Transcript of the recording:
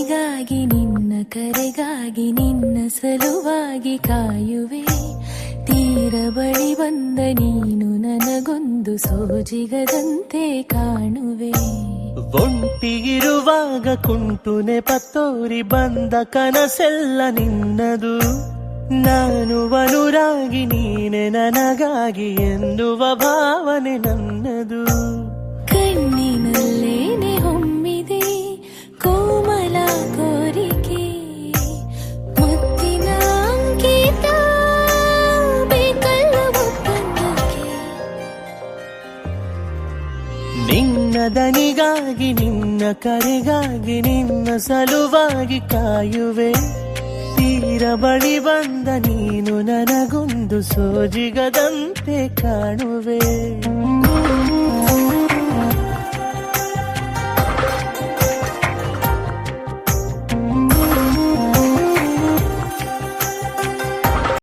ದನಿಗಾಗಿ ನಿನ್ನ ಕರೆಗಾಗಿ ನಿನ್ನ ಸಲುವಾಗಿ ಕಾಯುವೆ. ತೀರ ಬಳಿ ಬಂದ ನೀನು ನನಗೊಂದು ಸೋಜಿಗದಂತೆ ಕಾಣುವೆ. ಒಂಟಿಗಿರುವಾಗ ಕುಂಟು ನೆಪತ್ತೋರಿ ಬಂದ ಕನಸೆಲ್ಲ ನಿನ್ನದು. ನಾನು ಅನುರಾಗಿ ನೀನೆ ನನಗಾಗಿ ಎನ್ನುವ ಭಾವನೆ ನನ್ನದು. ಕಣ್ಣಿನಲ್ಲೇನೆ ಹೊಮ್ಮಿದೆ ಕೋಮಲ ಕೋರಿಕೆ, ಮುತ್ತಿನ ಅಂಕಿತ ಬೇಕಲ್ಲ ಒಪ್ಪಂದಕ್ಕೆ. ನಿನ್ನ ದನಿಗಾಗಿ ನಿನ್ನ ಕರೆಗಾಗಿ ನಿನ್ನ ಸಲುವಾಗಿ ಕಾಯುವೆ. ತೀರ ಬಳಿ ಬಂದ ನೀನು ನನಗೊಂದು ಸೋಜಿಗದಂತೆ ಕಾಣುವೆ.